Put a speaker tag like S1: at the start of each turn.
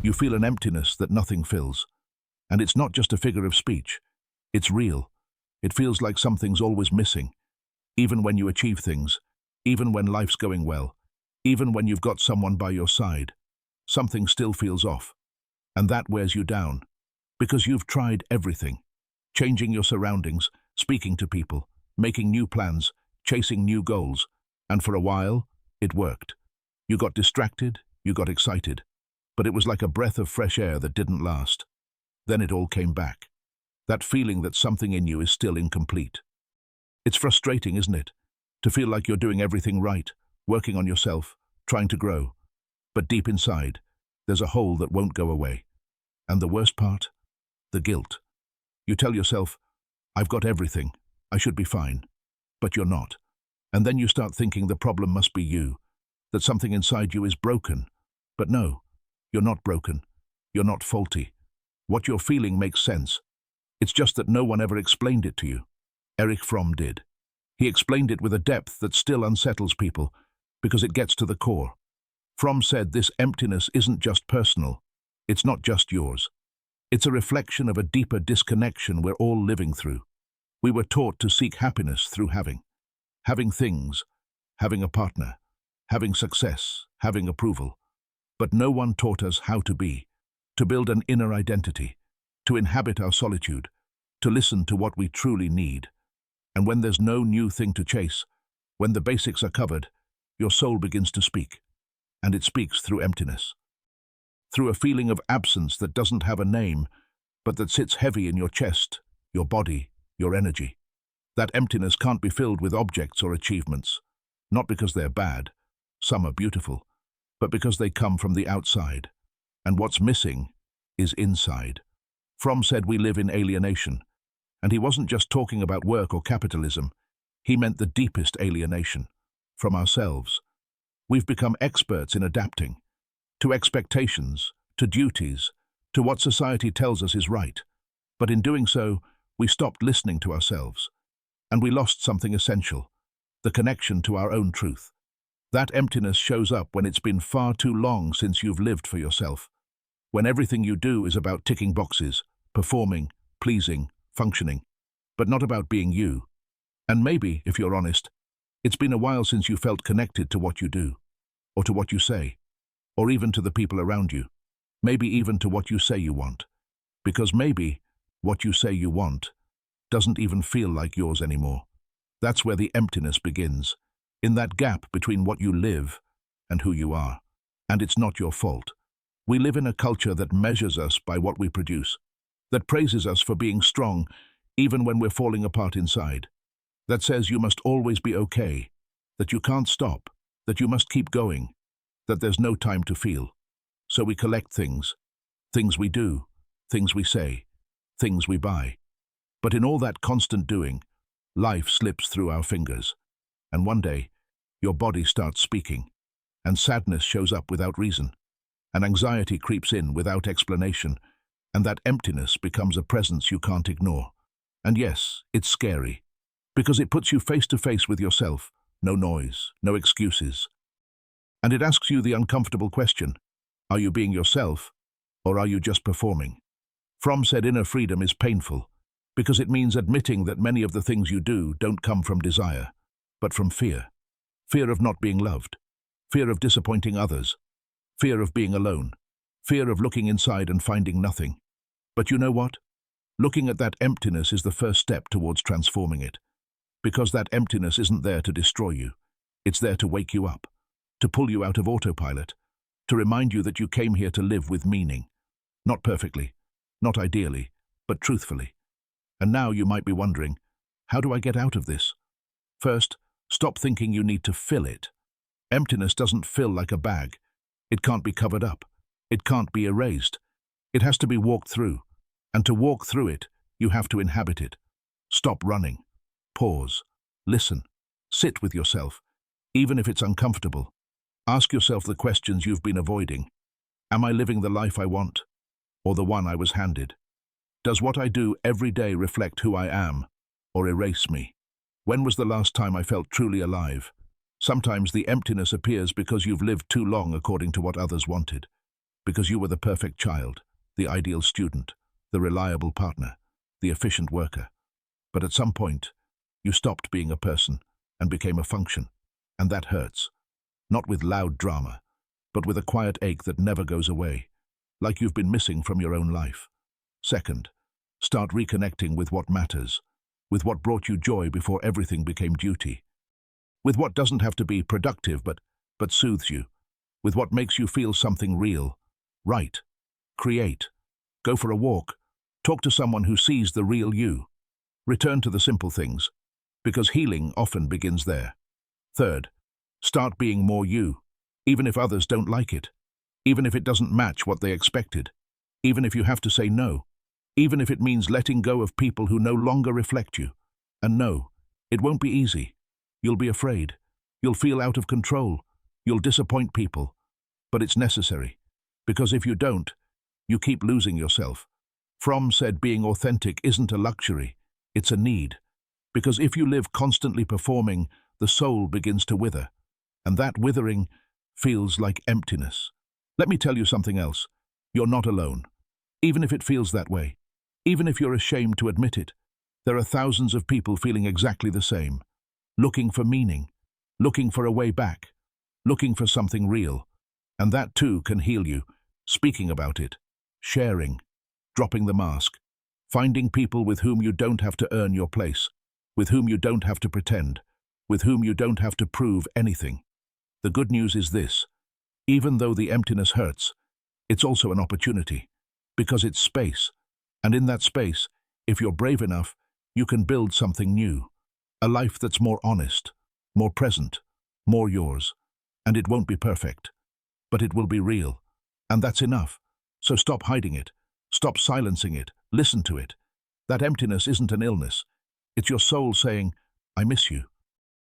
S1: You feel an emptiness that nothing fills. And it's not just a figure of speech. It's real. It feels like something's always missing. Even when you achieve things, even when life's going well, even when you've got someone by your side, something still feels off. And that wears you down. Because you've tried everything. Changing your surroundings, speaking to people, making new plans, chasing new goals. And for a while, it worked. You got distracted, you got excited. But it was like a breath of fresh air that didn't last. Then it all came back. That feeling that something in you is still incomplete. It's frustrating, isn't it? To feel like you're doing everything right, working on yourself, trying to grow. But deep inside, there's a hole that won't go away. And the worst part? The guilt. You tell yourself, I've got everything, I should be fine. But you're not. And then you start thinking the problem must be you, that something inside you is broken. But no, you're not broken. You're not faulty. What you're feeling makes sense. It's just that no one ever explained it to you. Erich Fromm did. He explained it with a depth that still unsettles people, because it gets to the core. Fromm said this emptiness isn't just personal. It's not just yours. It's a reflection of a deeper disconnection we're all living through. We were taught to seek happiness through having. Having things, having a partner, having success, having approval. But no one taught us how to be, to build an inner identity, to inhabit our solitude, to listen to what we truly need. And when there's no new thing to chase, when the basics are covered, your soul begins to speak. And it speaks through emptiness. Through a feeling of absence that doesn't have a name, but that sits heavy in your chest, your body, your energy. That emptiness can't be filled with objects or achievements, not because they're bad, some are beautiful, but because they come from the outside. And what's missing is inside. Fromm said we live in alienation, and he wasn't just talking about work or capitalism. He meant the deepest alienation, from ourselves. We've become experts in adapting, to expectations, to duties, to what society tells us is right. But in doing so, we stopped listening to ourselves. And we lost something essential, the connection to our own truth. That emptiness shows up when it's been far too long since you've lived for yourself. When everything you do is about ticking boxes, performing, pleasing, functioning, but not about being you. And maybe, if you're honest, it's been a while since you felt connected to what you do, or to what you say, or even to the people around you. Maybe even to what you say you want. Because maybe what you say you want doesn't even feel like yours anymore. That's where the emptiness begins, in that gap between what you live and who you are. And it's not your fault. We live in a culture that measures us by what we produce, that praises us for being strong, even when we're falling apart inside, that says you must always be okay, that you can't stop, that you must keep going, that there's no time to feel. So we collect things, things we do, things we say, things we buy. But in all that constant doing, life slips through our fingers. And one day, your body starts speaking, and sadness shows up without reason, and anxiety creeps in without explanation, and that emptiness becomes a presence you can't ignore. And yes, it's scary, because it puts you face to face with yourself, no noise, no excuses. And it asks you the uncomfortable question, are you being yourself, or are you just performing? Fromm said inner freedom is painful, because it means admitting that many of the things you do don't come from desire, but from fear. Fear of not being loved, fear of disappointing others, fear of being alone, fear of looking inside and finding nothing. But you know what? Looking at that emptiness is the first step towards transforming it. Because that emptiness isn't there to destroy you. It's there to wake you up, to pull you out of autopilot, to remind you that you came here to live with meaning. Not perfectly, not ideally, but truthfully. And now you might be wondering, how do I get out of this? First, stop thinking you need to fill it. Emptiness doesn't fill like a bag. It can't be covered up. It can't be erased. It has to be walked through. And to walk through it, you have to inhabit it. Stop running. Pause. Listen. Sit with yourself, even if it's uncomfortable. Ask yourself the questions you've been avoiding. Am I living the life I want, or the one I was handed? Does what I do every day reflect who I am, or erase me? When was the last time I felt truly alive? Sometimes the emptiness appears because you've lived too long according to what others wanted. because you were the perfect child, the ideal student, the reliable partner, the efficient worker. But at some point, you stopped being a person and became a function, and that hurts. Not with loud drama, but with a quiet ache that never goes away, like you've been missing from your own life. Second, start reconnecting with what matters, with what brought you joy before everything became duty, with what doesn't have to be productive but soothes you, with what makes you feel something real. Write, create, go for a walk, talk to someone who sees the real you. Return to the simple things, because healing often begins there. Third, start being more you, even if others don't like it, even if it doesn't match what they expected, even if you have to say no, even if it means letting go of people who no longer reflect you. And no, it won't be easy. You'll be afraid. You'll feel out of control. You'll disappoint people. But it's necessary, because if you don't, you keep losing yourself. Fromm said being authentic isn't a luxury, it's a need. Because if you live constantly performing, the soul begins to wither. And that withering feels like emptiness. Let me tell you something else. You're not alone. Even if it feels that way, even if you're ashamed to admit it, there are thousands of people feeling exactly the same, looking for meaning, looking for a way back, looking for something real. And that too can heal you, speaking about it, sharing, dropping the mask, finding people with whom you don't have to earn your place, with whom you don't have to pretend, with whom you don't have to prove anything. The good news is this: even though the emptiness hurts, it's also an opportunity, because it's space, and in that space, if you're brave enough, you can build something new, a life that's more honest, more present, more yours. And it won't be perfect, but it will be real, and that's enough. So stop hiding it, stop silencing it, listen to it. That emptiness isn't an illness. It's your soul saying, I miss you.